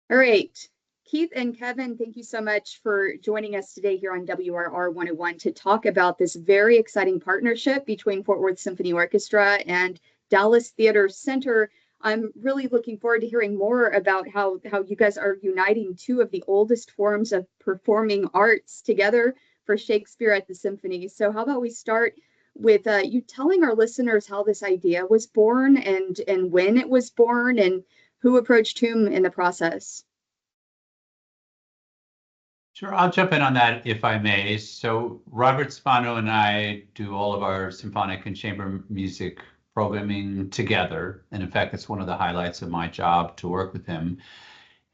All right. Keith and Kevin, thank you so much for joining us today here on WRR 101 to talk about this very exciting partnership between Fort Worth Symphony Orchestra and Dallas Theater Center. I'm really looking forward to hearing more about how you guys are uniting two of the oldest forms of performing arts together for Shakespeare at the Symphony. So how about we start with you telling our listeners how this idea was born and when it was born and who approached whom in the process? Sure, I'll jump in on that if I may. So Robert Spano and I do all of our symphonic and chamber music programming together. And in fact, it's one of the highlights of my job to work with him.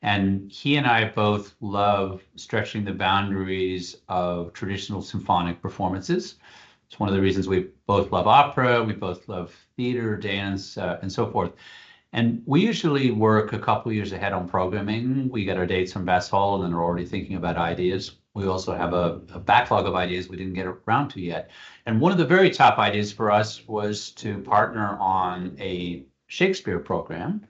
And he and I both love stretching the boundaries of traditional symphonic performances. It's one of the reasons we both love opera, we both love theater, dance, and so forth. And we usually work a couple years ahead on programming. We get our dates from Bass Hall and then we're already thinking about ideas. We also have a backlog of ideas we didn't get around to yet. And one of the very top ideas for us was to partner on a Shakespeare program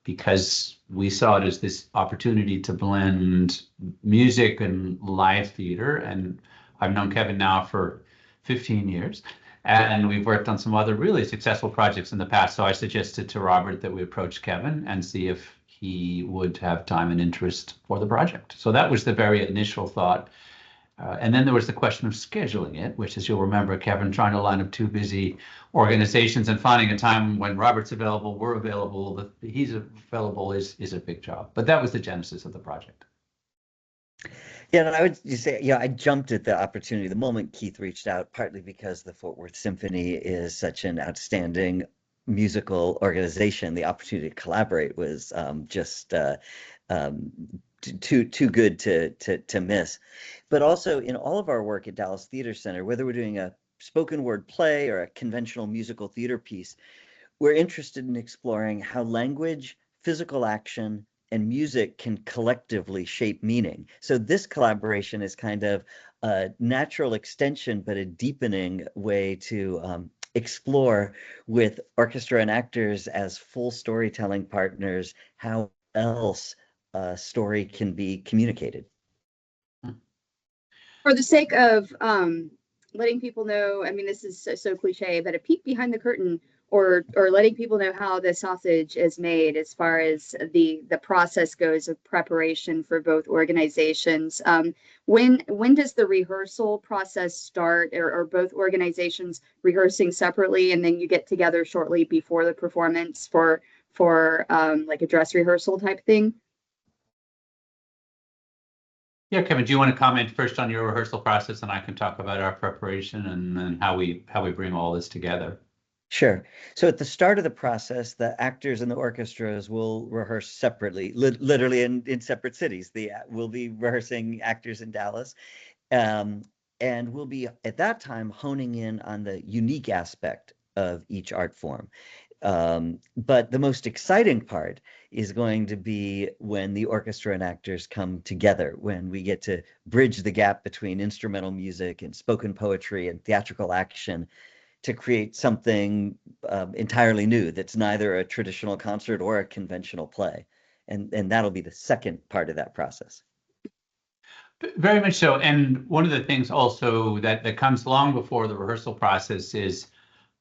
because we saw it as this opportunity to blend music and live theater. And I've known Kevin now for 15 years. And we've worked on some other really successful projects in the past. So I suggested to Robert that we approach Kevin and see if he would have time and interest for the project. So that was the very initial thought. And then there was the question of scheduling it, which, as you'll remember, Kevin trying to line up two busy organizations and finding a time when Robert's available, we're available, that he's available is a big job. But that was the genesis of the project. Yeah, and I would just say, I jumped at the opportunity the moment Keith reached out, partly because the Fort Worth Symphony is such an outstanding musical organization. The opportunity to collaborate was just too good to miss. But also in all of our work at Dallas Theater Center, whether we're doing a spoken word play or a conventional musical theater piece, we're interested in exploring how language, physical action, and music can collectively shape meaning. So this collaboration is kind of a natural extension, but a deepening way to explore with orchestra and actors as full storytelling partners, how else a story can be communicated. For the sake of letting people know, I mean, this is so cliche, but a peek behind the curtain or letting people know how the sausage is made as far as the process goes of preparation for both organizations. When does the rehearsal process start, or both organizations rehearsing separately and then you get together shortly before the performance for like a dress rehearsal type thing? Yeah, Kevin, do you want to comment first on your rehearsal process, and I can talk about our preparation and how we bring all this together? Sure. So at the start of the process, the actors and the orchestras will rehearse separately, literally in separate cities. We'll be rehearsing actors in Dallas, and we'll be at that time honing in on the unique aspect of each art form. But the most exciting part is going to be when the orchestra and actors come together, when we get to bridge the gap between instrumental music and spoken poetry and theatrical action to create something entirely new that's neither a traditional concert or a conventional play. And that'll be the second part of that process. Very much so. And one of the things also that comes long before the rehearsal process is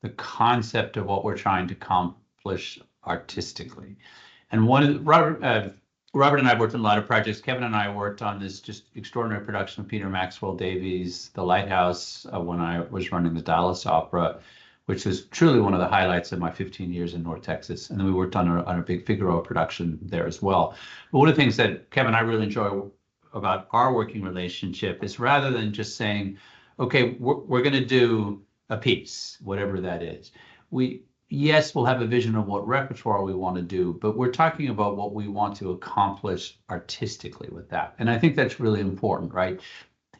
the concept of what we're trying to accomplish artistically. And Robert and I worked on a lot of projects. Kevin and I worked on this just extraordinary production of Peter Maxwell Davies' The Lighthouse when I was running the Dallas Opera, which was truly one of the highlights of my 15 years in North Texas. And then we worked on a big Figaro production there as well. But one of the things that Kevin and I really enjoy about our working relationship is rather than just saying, okay, we're going to do a piece, whatever that is. Yes, we'll have a vision of what repertoire we want to do, but we're talking about what we want to accomplish artistically with that. And I think that's really important, right?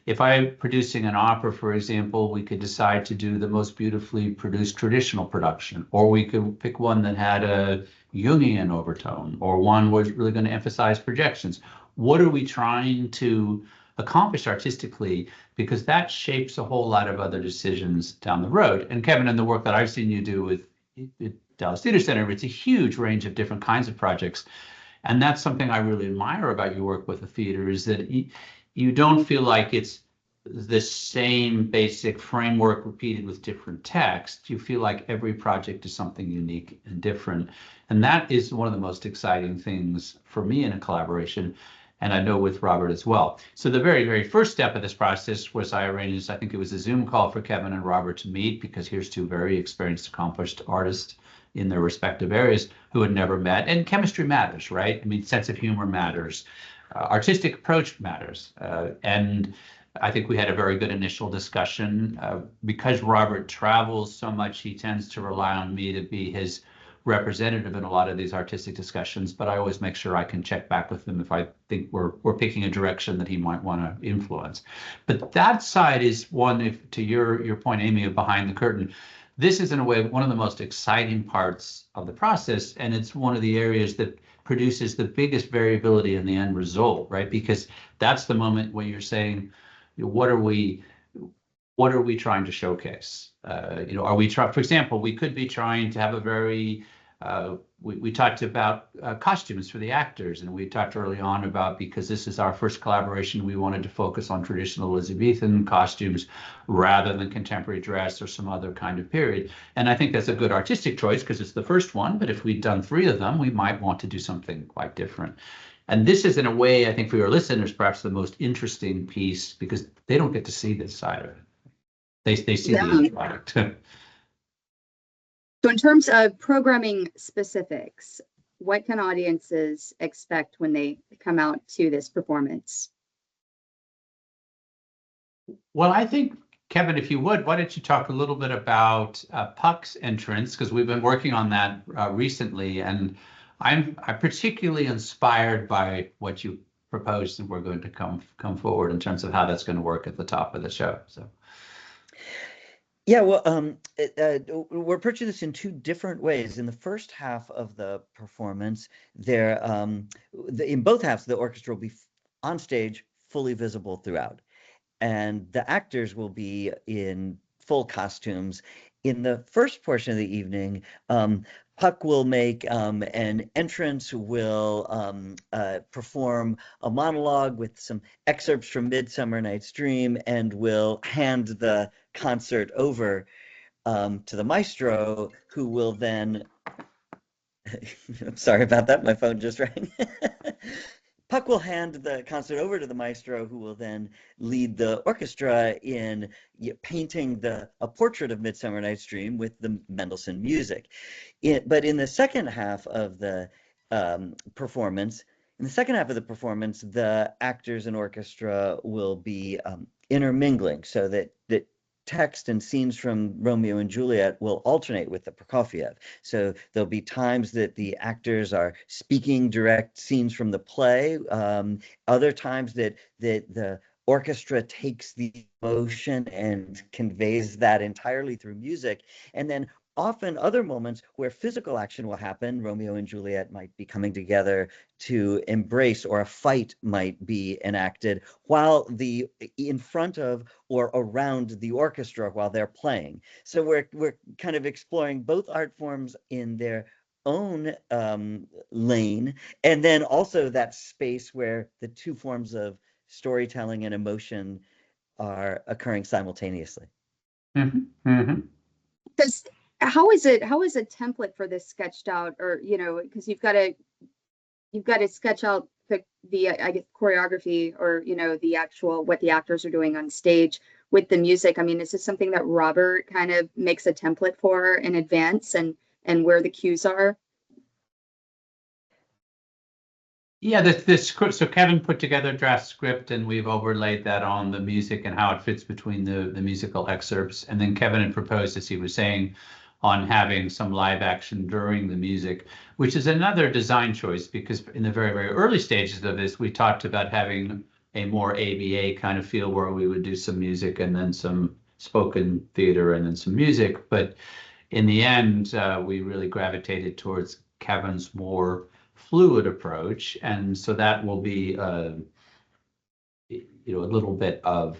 If I'm producing an opera, for example, we could decide to do the most beautifully produced traditional production, or we could pick one that had a Jungian overtone, or one was really going to emphasize projections. What are we trying to accomplish artistically? Because that shapes a whole lot of other decisions down the road. And Kevin, in the work that I've seen you do with Dallas Theater Center, it's a huge range of different kinds of projects. And that's something I really admire about your work with the theater, is that you don't feel like it's the same basic framework repeated with different text. You feel like every project is something unique and different. And that is one of the most exciting things for me in a collaboration, and I know with Robert as well. So the very, very first step of this process was I arranged, I think it was a Zoom call for Kevin and Robert to meet, because here's two very experienced, accomplished artists in their respective areas who had never met. And chemistry matters, right? I mean, sense of humor matters. Artistic approach matters. And I think we had a very good initial discussion. Because Robert travels so much, he tends to rely on me to be his representative in a lot of these artistic discussions, but I always make sure I can check back with him if I think we're picking a direction that he might want to influence. But that side is one, if to your point, Amy, of behind the curtain, this is in a way one of the most exciting parts of the process, and it's one of the areas that produces the biggest variability in the end result, right? Because that's the moment when you're saying, what are we trying to showcase? Are we trying, for example, we could be trying to have a very, we talked about costumes for the actors, and we talked early on about, because this is our first collaboration, we wanted to focus on traditional Elizabethan costumes rather than contemporary dress or some other kind of period. And I think that's a good artistic choice because it's the first one, but if we'd done 3 of them, we might want to do something quite different. And this is, in a way, I think for your listeners, perhaps the most interesting piece, because they don't get to see this side of it. They see the end product. So in terms of programming specifics, what can audiences expect when they come out to this performance? Well, I think, Kevin, if you would, why don't you talk a little bit about Puck's entrance, because we've been working on that recently, and I'm particularly inspired by what you proposed, and we're going to come forward in terms of how that's going to work at the top of the show. So. Yeah, well, we're approaching this in 2 different ways. In the first half of the performance, in both halves, the orchestra will be on stage, fully visible throughout, and the actors will be in full costumes. In the first portion of the evening, Puck will make an entrance, will perform a monologue with some excerpts from Midsummer Night's Dream, and will hand the concert over to the maestro, who will then I'm sorry about that, my phone just rang. Puck will hand the concert over to the maestro, who will then lead the orchestra in painting a portrait of Midsummer Night's Dream with the Mendelssohn music. But in the second half of the performance, the actors and orchestra will be intermingling, so that text and scenes from Romeo and Juliet will alternate with the Prokofiev. So there'll be times that the actors are speaking direct scenes from the play, other times that the orchestra takes the emotion and conveys that entirely through music, and then often other moments where physical action will happen. Romeo and Juliet might be coming together to embrace, or a fight might be enacted while in front of or around the orchestra while they're playing. So we're kind of exploring both art forms in their own lane, and then also that space where the 2 forms of storytelling and emotion are occurring simultaneously. Mm-hmm. Mm-hmm. Because how is a template for this sketched out, or because you've got to sketch out the I guess choreography, or the actual what the actors are doing on stage with the music. I mean, is this something that Robert kind of makes a template for in advance, and where the cues are? Yeah, this script. So Kevin put together a draft script, and we've overlaid that on the music and how it fits between the musical excerpts. And then Kevin had proposed, as he was saying, on having some live action during the music, which is another design choice, because in the very, very early stages of this, we talked about having a more ABA kind of feel, where we would do some music and then some spoken theater and then some music. But in the end, we really gravitated towards Kevin's more fluid approach, and so that will be a little bit of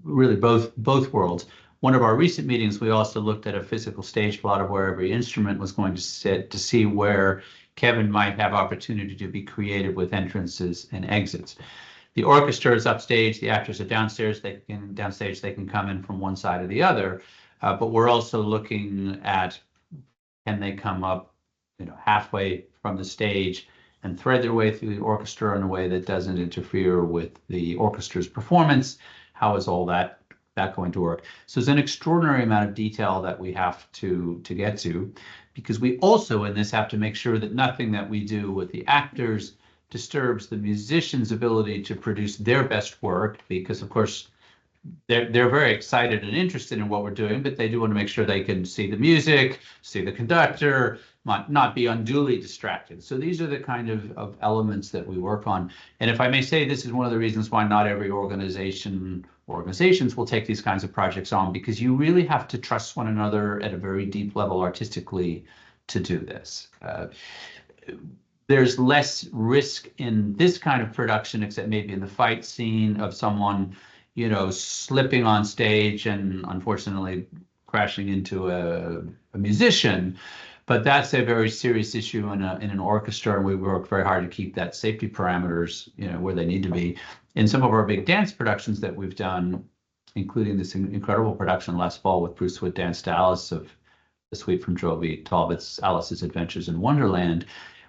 really both worlds. One of our recent meetings, we also looked at a physical stage plot of where every instrument was going to sit, to see where Kevin might have opportunity to be creative with entrances and exits. The orchestra is upstage, the actors are downstairs. They can come in from one side or the other, but we're also looking at, can they come up, halfway from the stage and thread their way through the orchestra in a way that doesn't interfere with the orchestra's performance? How is all that going to work? So there's an extraordinary amount of detail that we have to get to, because we also in this have to make sure that nothing that we do with the actors disturbs the musicians' ability to produce their best work, because of course they're very excited and interested in what we're doing, but they do want to make sure they can see the music, see the conductor, not be unduly distracted. So these are the kind of elements that we work on. And if I may say, this is one of the reasons why not every organizations will take these kinds of projects on, because you really have to trust one another at a very deep level artistically to do this. There's less risk in this kind of production, except maybe in the fight scene of someone, slipping on stage and unfortunately crashing into a musician. But that's a very serious issue in an orchestra, and we work very hard to keep that safety parameters, where they need to be. In some of our big dance productions that we've done, including this incredible production last fall with Bruce Wood Dance to Alice of the suite from Joby Talbot's Alice's Adventures in Wonderland,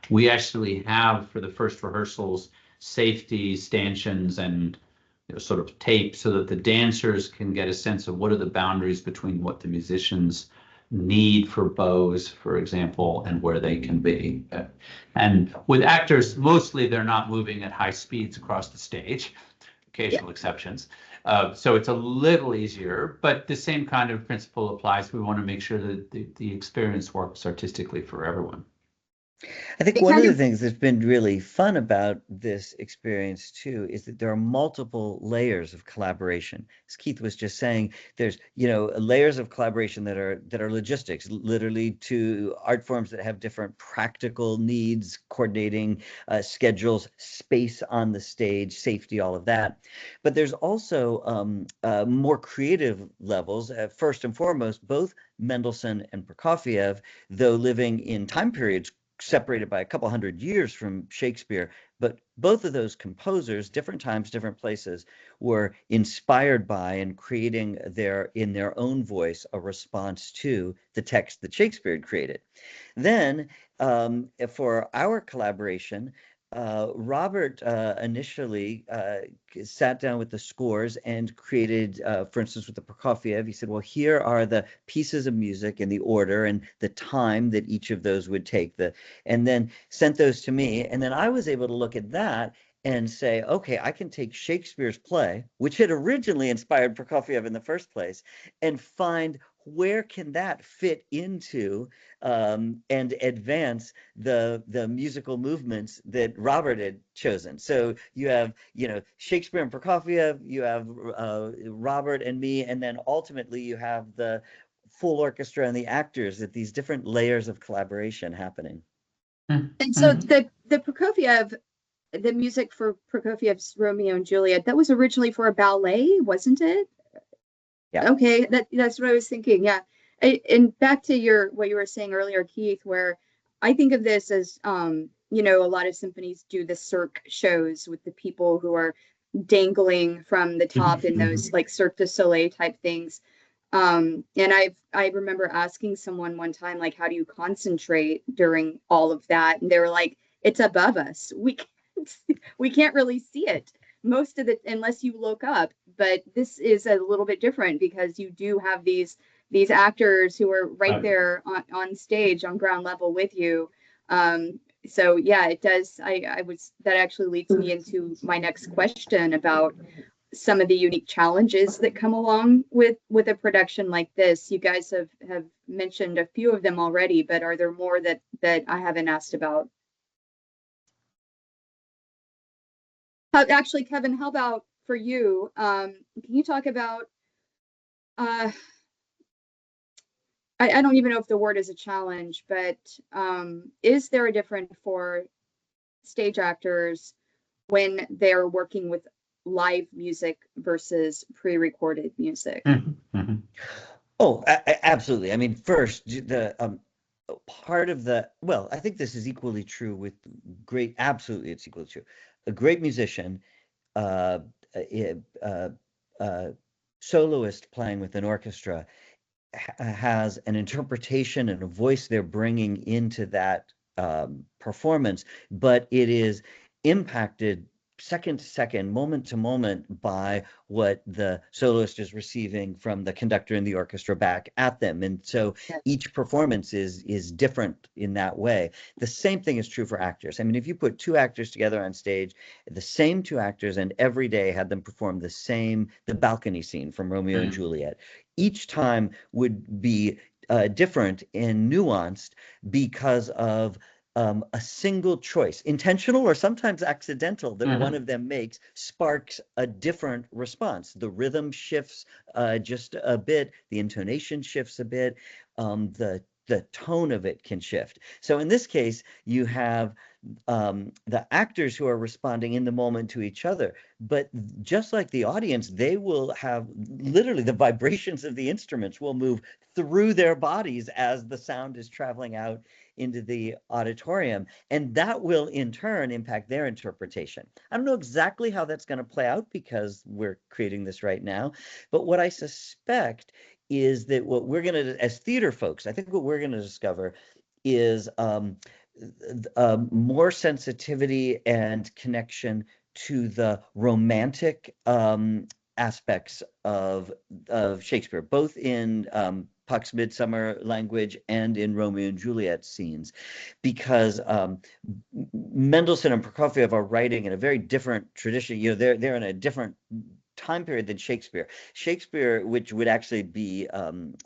we actually have, for the first rehearsals, safety stanchions and sort of tape, so that the dancers can get a sense of what are the boundaries between what the musicians need for bows, for example, and where they can be. And with actors, mostly they're not moving at high speeds across the stage, occasional exceptions. So it's a little easier, but the same kind of principle applies. We want to make sure that the experience works artistically for everyone. I think one of the things that's been really fun about this experience too is that there are multiple layers of collaboration. As Keith was just saying, there's layers of collaboration that are logistics, literally to art forms that have different practical needs, coordinating schedules, space on the stage, safety, all of that. But there's also more creative levels. First and foremost, both Mendelssohn and Prokofiev, though living in time periods separated by a couple hundred years from Shakespeare, but both of those composers, different times, different places, were inspired by and creating in their own voice a response to the text that Shakespeare had created. Then for our collaboration, Robert initially sat down with the scores and created, for instance, with the Prokofiev, he said, well, here are the pieces of music in the order and the time that each of those would take, and then sent those to me. And then I was able to look at that and say, okay, I can take Shakespeare's play, which had originally inspired Prokofiev in the first place, and find where can that fit into and advance the musical movements that Robert had chosen. So you have, Shakespeare and Prokofiev, you have Robert and me, and then ultimately you have the full orchestra and the actors at these different layers of collaboration happening. And so the Prokofiev, the music for Prokofiev's Romeo and Juliet, that was originally for a ballet, wasn't it? Yeah. Okay, that's what I was thinking. Yeah. And back to what you were saying earlier, Keith, where I think of this as, a lot of symphonies do the Cirque shows with the people who are dangling from the top in those like Cirque du Soleil type things. And I remember asking someone one time, like, how do you concentrate during all of that? And they were like, it's above us. We can't really see it most of it unless you look up. But this is a little bit different because you do have these actors who are right there on stage on ground level with you. So yeah, it does. That actually leads me into my next question about some of the unique challenges that come along with a production like this. You guys have mentioned a few of them already, but are there more that I haven't asked about? Actually, Kevin, how about for you? Can you talk about, I don't even know if the word is a challenge, but is there a difference for stage actors when they're working with live music versus pre-recorded music? Oh, absolutely. I mean, first, part of the, well, I think this is equally true with absolutely, it's equally true. A great musician, uh, uh, uh, soloist playing with an orchestra has an interpretation and a voice they're bringing into that performance, but it is impacted second to second, moment to moment by what the soloist is receiving from the conductor and the orchestra back at them. And so each performance is different in that way. The same thing is true for actors. I mean, if you put two actors together on stage, the same two actors, and every day had them perform the balcony scene from Romeo and Juliet, each time would be different and nuanced because of a single choice, intentional or sometimes accidental, that one of them makes, sparks a different response. The rhythm shifts just a bit, the intonation shifts a bit, the tone of it can shift. So in this case, you have the actors who are responding in the moment to each other, but just like the audience, they will have literally the vibrations of the instruments will move through their bodies as the sound is traveling out into the auditorium, and that will in turn impact their interpretation. I don't know exactly how that's going to play out because we're creating this right now, but what I suspect is that what we're going to, as theater folks, I think what we're going to discover is more sensitivity and connection to the romantic aspects of Shakespeare, both in Puck's Midsummer language and in Romeo and Juliet scenes, because Mendelssohn and Prokofiev are writing in a very different tradition. You know, they're in a different time period than Shakespeare. Shakespeare, which would actually be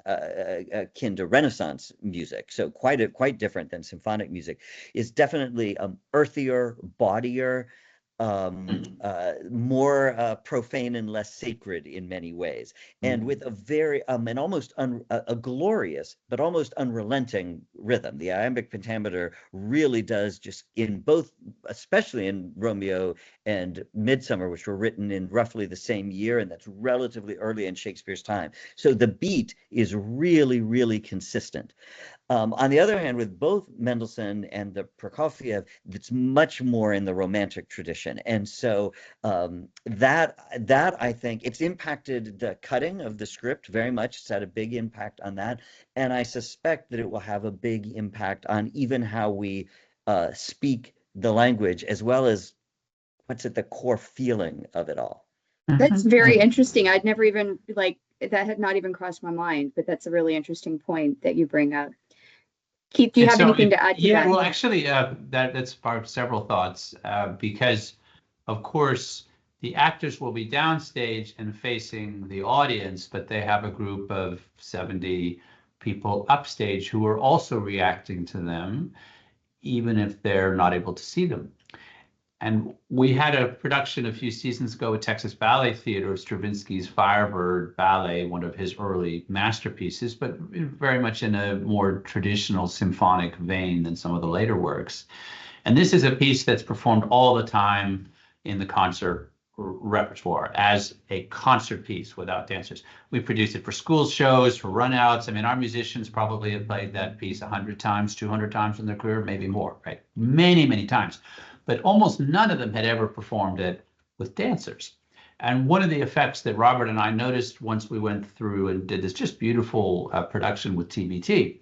akin to Renaissance music, so quite different than symphonic music, is definitely earthier, bawdier, more profane and less sacred in many ways, and with a very and almost a glorious but almost unrelenting rhythm. The iambic pentameter really does, just in both, especially in Romeo and Midsummer, which were written in roughly the same year, and that's relatively early in Shakespeare's time. So the beat is really, really consistent. On the other hand, with both Mendelssohn and the Prokofiev, it's much more in the romantic tradition. And so that I think it's impacted the cutting of the script very much. It's had a big impact on that. And I suspect that it will have a big impact on even how we speak the language, as well as what's at the core feeling of it all. That's very interesting. I'd never even, that had not even crossed my mind, but that's a really interesting point that you bring up. Keith, do you have anything to add to that? Yeah, well, actually, that's part of several thoughts, because, of course, the actors will be downstage and facing the audience, but they have a group of 70 people upstage who are also reacting to them, even if they're not able to see them. And we had a production a few seasons ago at Texas Ballet Theater of Stravinsky's Firebird Ballet, one of his early masterpieces, but very much in a more traditional symphonic vein than some of the later works. And this is a piece that's performed all the time in the concert repertoire as a concert piece without dancers. We produced it for school shows, for runouts. I mean, our musicians probably have played that piece 100 times, 200 times in their career, maybe more, right? Many, many times. But almost none of them had ever performed it with dancers. And one of the effects that Robert and I noticed once we went through and did this just beautiful production with TBT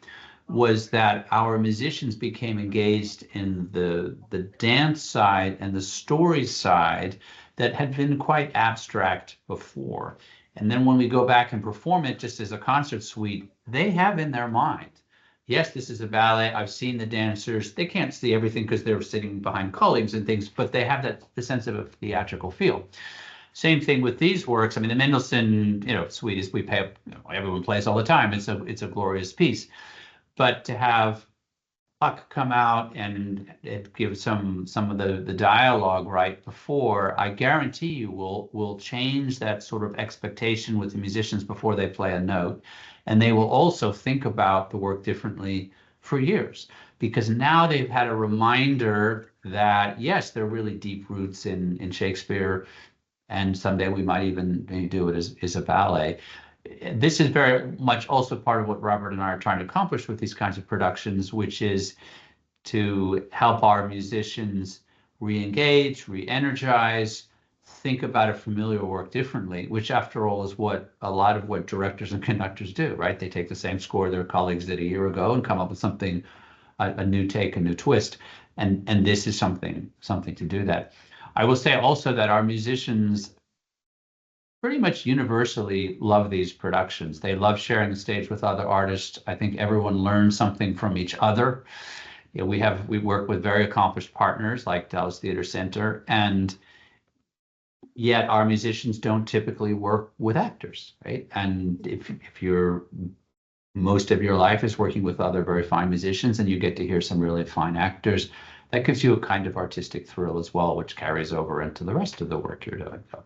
was that our musicians became engaged in the dance side and the story side that had been quite abstract before. And then when we go back and perform it just as a concert suite, they have in their mind, yes, this is a ballet. I've seen the dancers. They can't see everything because they're sitting behind colleagues and things, but they have the sense of a theatrical feel. Same thing with these works. I mean, the Mendelssohn, suite is everyone plays all the time. It's a glorious piece, but to have Puck come out and it gives some of the dialogue right before, I guarantee you will change that sort of expectation with the musicians before they play a note. And they will also think about the work differently for years, because now they've had a reminder that, yes, there are really deep roots in Shakespeare, and someday we might even do it as a ballet. this is very much also part of what Robert and I are trying to accomplish with these kinds of productions, which is to help our musicians re-engage, re-energize, think about a familiar work differently, which after all is what a lot of what directors and conductors do, right? They take the same score their colleagues did a year ago and come up with something, a new take, a new twist. And this is something to do that. I will say also that our musicians pretty much universally love these productions. They love sharing the stage with other artists. I think everyone learns something from each other. You know, we work with very accomplished partners like Dallas Theater Center, and yet our musicians don't typically work with actors, right? And if you're most of your life is working with other very fine musicians and you get to hear some really fine actors, that gives you a kind of artistic thrill as well, which carries over into the rest of the work you're doing. So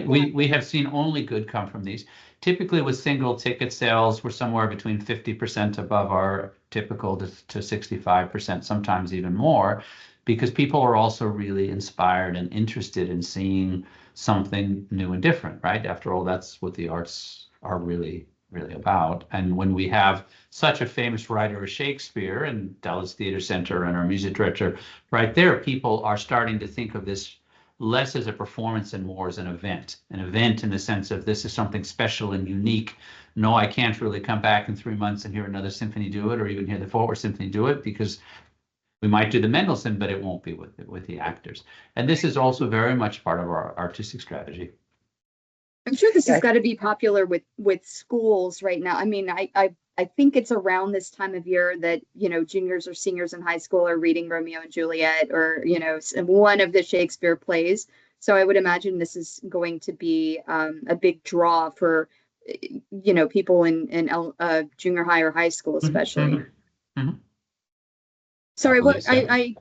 we have seen only good come from these. Typically with single ticket sales, we're somewhere between 50% above our typical to 65%, sometimes even more, because people are also really inspired and interested in seeing something new and different, right? After all, that's what the arts are really about. And when we have such a famous writer as Shakespeare and Dallas Theater Center and our music director right there, people are starting to think of this less as a performance and more as an event in the sense of this is something special and unique. No, I can't really come back in 3 months and hear another symphony do it, or even hear the Fort Worth Symphony do it, because we might do the Mendelssohn, but it won't be with the actors. And this is also very much part of our artistic strategy. I'm sure this has got to be popular with schools right now. I mean, I think it's around this time of year that, you know, juniors or seniors in high school are reading Romeo and Juliet or, you know, one of the Shakespeare plays. So I would imagine this is going to be a big draw for, you know, people in junior high or high school, especially. Mm-hmm. Mm-hmm. Sorry,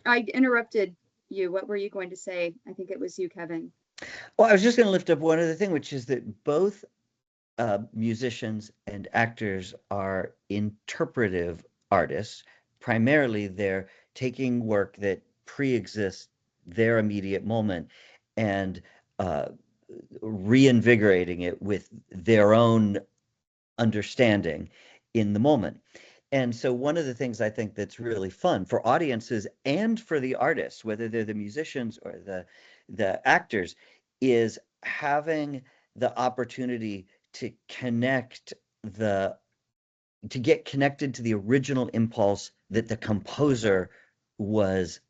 I interrupted you. What were you going to say? I think it was you, Kevin. Well, I was just going to lift up one other thing, which is that both musicians and actors are interpretive artists. Primarily, they're taking work that pre-exists their immediate moment and reinvigorating it with their own understanding in the moment. And so one of the things I think that's really fun for audiences and for the artists, whether they're the musicians or the actors, is having the opportunity to get connected to the original impulse that the composer was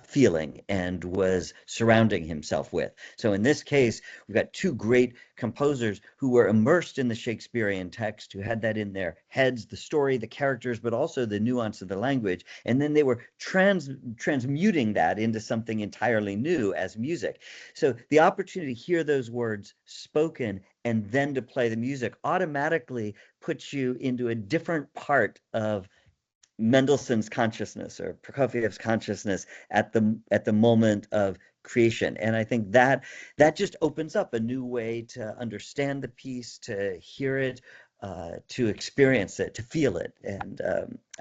feeling and was surrounding himself with. So in this case, we've got two great composers who were immersed in the Shakespearean text, who had that in their heads, the story, the characters, but also the nuance of the language. And then they were transmuting that into something entirely new as music. So the opportunity to hear those words spoken and then to play the music automatically puts you into a different part of Mendelssohn's consciousness or Prokofiev's consciousness at the moment of creation. And I think that just opens up a new way to understand the piece, to hear it, to experience it, to feel it. And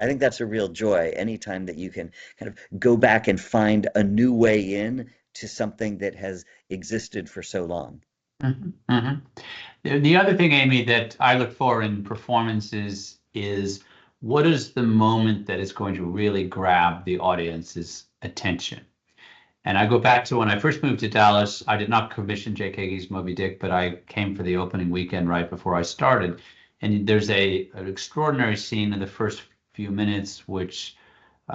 I think that's a real joy anytime that you can kind of go back and find a new way in to something that has existed for so long. Mm-hmm. Mm-hmm. The other thing, Amy, that I look for in performances is what is the moment that is going to really grab the audience's attention? And I go back to when I first moved to Dallas. I did not commission Jake Hagee's Moby Dick, but I came for the opening weekend right before I started. And there's an extraordinary scene in the first few minutes, which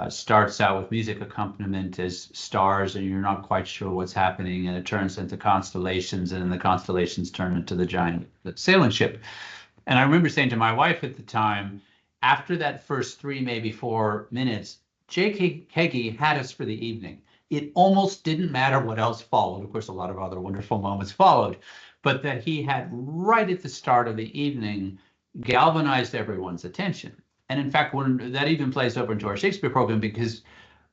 starts out with music accompaniment as stars, and you're not quite sure what's happening, and it turns into constellations, and then the constellations turn into the giant sailing ship. And I remember saying to my wife at the time, after that first 3, maybe 4 minutes, Jake Hagee had us for the evening. It almost didn't matter what else followed. Of course, a lot of other wonderful moments followed, but that he had right at the start of the evening galvanized everyone's attention. And in fact, when that even plays over into our Shakespeare program, because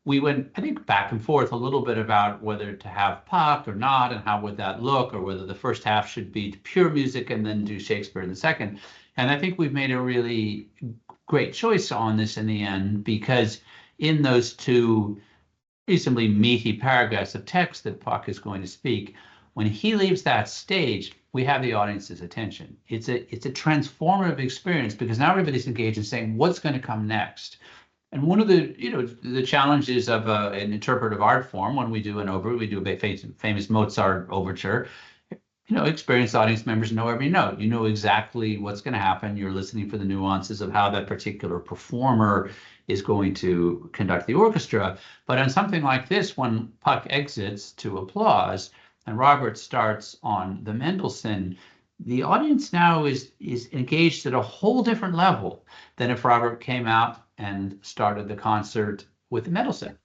we went, I think, back and forth a little bit about whether to have Puck or not, and how would that look, or whether the first half should be pure music and then do Shakespeare in the second. And I think we've made a really great choice on this in the end, because in those 2 reasonably meaty paragraphs of text that Puck is going to speak, when he leaves that stage, we have the audience's attention. It's a transformative experience because now everybody's engaged in saying what's going to come next. And one of the the challenges of an interpretive art form, when we do an overture, we do a famous Mozart overture. Experienced audience members know every note. You know exactly what's going to happen. You're listening for the nuances of how that particular performer is going to conduct the orchestra. But on something like this, when Puck exits to applause and Robert starts on the Mendelssohn, the audience now is engaged at a whole different level than if Robert came out and started the concert with the Mendelssohn.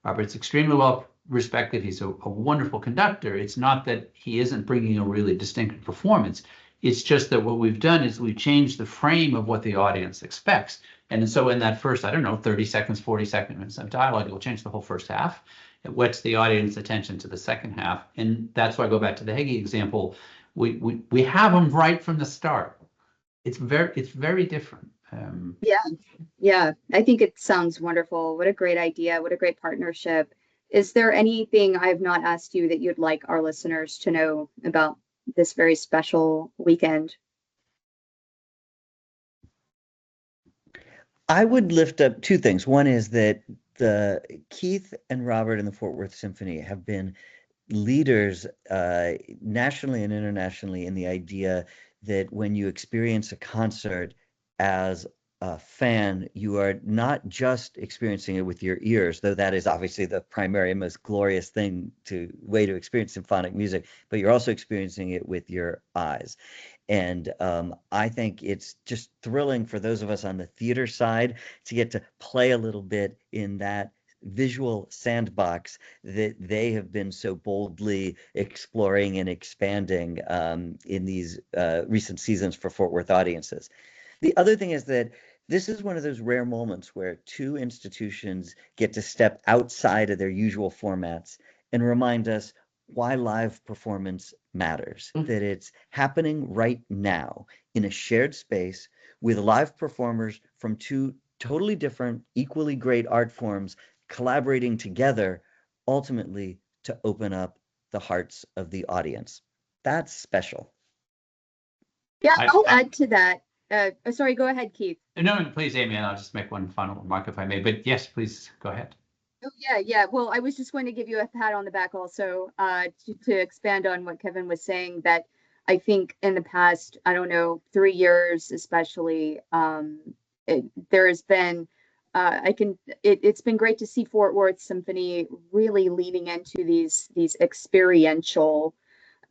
Robert's extremely well respected. He's a wonderful conductor. It's not that he isn't bringing a really distinctive performance. It's just that what we've done is we've changed the frame of what the audience expects. And so in that first, 30 seconds, 40 seconds of dialogue, it will change the whole first half. It whets the audience attention to the second half. And that's why I go back to the Heggie example. We have them right from the start. It's very different. Yeah, I think it sounds wonderful. What a great idea. What a great partnership. Is there anything I've not asked you that you'd like our listeners to know about this very special weekend? I would lift up two things. One is that Keith and Robert and the Fort Worth Symphony have been leaders nationally and internationally in the idea that when you experience a concert as a fan, you are not just experiencing it with your ears, though that is obviously the primary and most glorious way to experience symphonic music, but you're also experiencing it with your eyes. And I think it's just thrilling for those of us on the theater side to get to play a little bit in that visual sandbox that they have been so boldly exploring and expanding in these recent seasons for Fort Worth audiences. The other thing is that this is one of those rare moments where two institutions get to step outside of their usual formats and remind us why live performance matters, that it's happening right now in a shared space with live performers from two totally different, equally great art forms collaborating together, ultimately to open up the hearts of the audience. That's special. Yeah, I'll add to that. Sorry, go ahead, Keith. No, please, Amy, and I'll just make one final remark if I may. But yes, please go ahead. Oh, yeah. Well, I was just going to give you a pat on the back also to expand on what Kevin was saying, that I think in the past, 3 years especially, there has been, it's been great to see Fort Worth Symphony really leaning into these experiential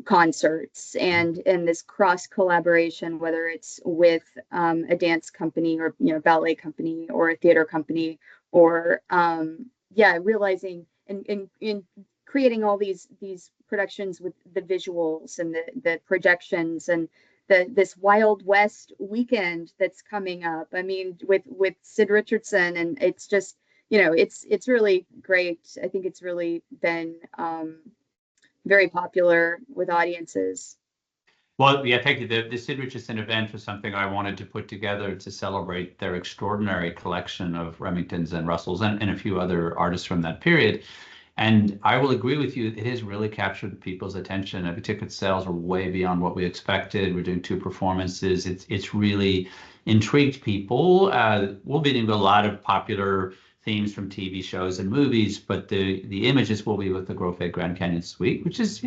concerts and this cross collaboration, whether it's with a dance company or ballet company or a theater company, or realizing and creating all these productions with the visuals and the projections and this Wild West weekend that's coming up. I mean, with Sid Richardson, and it's just it's really great. I think it's really been very popular with audiences. Well, yeah, thank you. The Sid Richardson event was something I wanted to put together to celebrate their extraordinary collection of Remingtons and Russells and a few other artists from that period. And I will agree with you, it has really captured people's attention. The ticket sales are way beyond what we expected. We're doing 2 performances. It's really intrigued people. We'll be doing a lot of popular themes from TV shows and movies, but the images will be with the Grove Grand Canyon Suite, which is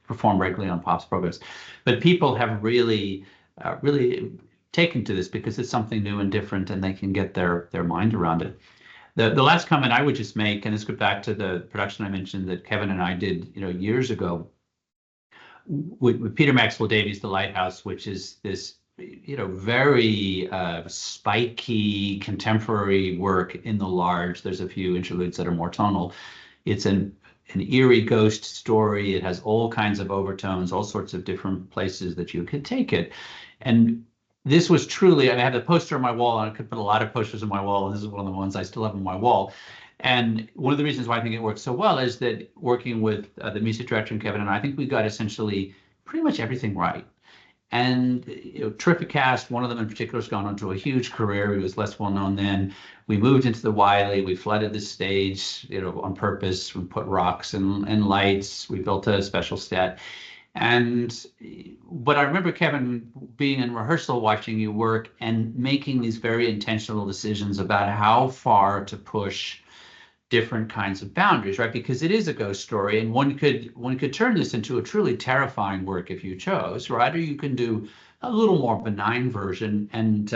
performed regularly on Pop's programs. But people have really taken to this because it's something new and different, and they can get their mind around it. The last comment I would just make, and this goes back to the production I mentioned that Kevin and I did years ago with Peter Maxwell Davies' The Lighthouse, which is this very spiky contemporary work in the large. There's a few interludes that are more tonal. It's an eerie ghost story. It has all kinds of overtones, all sorts of different places that you could take it. And this was truly, I had the poster on my wall, and I could put a lot of posters on my wall, and this is one of the ones I still have on my wall. And one of the reasons why I think it works so well is that working with the music director and Kevin and I think we got essentially pretty much everything right. And terrific cast. One of them in particular has gone on to a huge career. He was less well known then. We moved into the Wiley. We flooded the stage, on purpose. We put rocks and lights. We built a special set. But I remember, Kevin, being in rehearsal, watching you work and making these very intentional decisions about how far to push different kinds of boundaries, right? Because it is a ghost story, and one could turn this into a truly terrifying work if you chose, right? Or you can do a little more benign version. And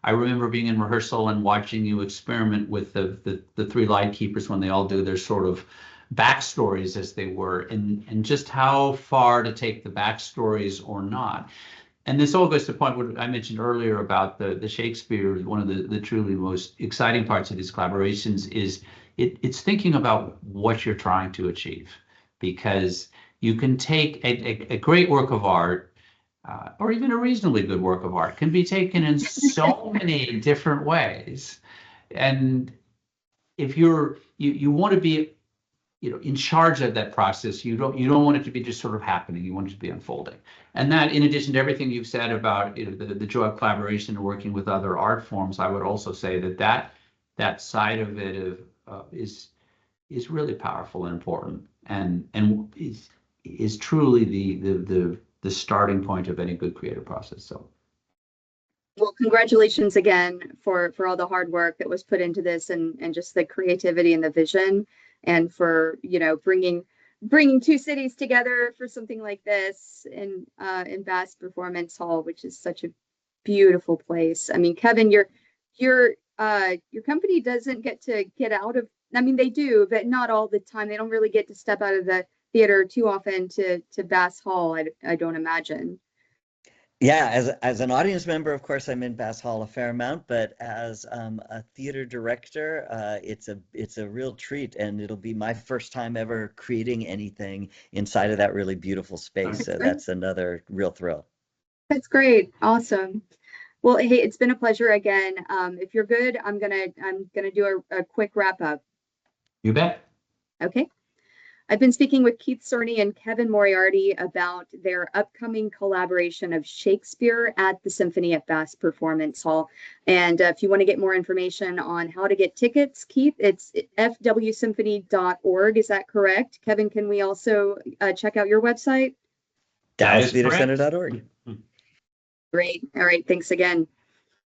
I remember being in rehearsal and watching you experiment with the three light keepers when they all do their sort of backstories, as they were, and just how far to take the backstories or not. And this all goes to the point what I mentioned earlier about the Shakespeare. One of the truly most exciting parts of these collaborations is it's thinking about what you're trying to achieve, because you can take a great work of art, or even a reasonably good work of art, can be taken in so many different ways. And if you want to be in charge of that process, you don't want it to be just sort of happening. You want it to be unfolding. And that, in addition to everything you've said about the joy of collaboration and working with other art forms, I would also say that side of it is really powerful and important, and is truly the starting point of any good creative process. So, well, congratulations again for all the hard work that was put into this, and just the creativity and the vision, and for bringing two cities together for something like this in Bass Performance Hall, which is such a beautiful place. I mean, Kevin, your company doesn't get out of, I mean, they do, but not all the time. They don't really get to step out of the theater too often to Bass Hall, I don't imagine. Yeah, as an audience member, of course, I'm in Bass Hall a fair amount, but as a theater director, it's a real treat, and it'll be my first time ever creating anything inside of that really beautiful space. So that's another real thrill. That's great. Awesome. Well, hey, it's been a pleasure again. If you're good, I'm gonna do a quick wrap up. You bet. Okay. I've been speaking with Keith Cerny and Kevin Moriarty about their upcoming collaboration of Shakespeare at the Symphony at Bass Performance Hall. And if you want to get more information on how to get tickets, Keith, it's fwsymphony.org. Is that correct? Kevin, can we also check out your website? DallasTheaterCenter.org. Great. All right. Thanks again.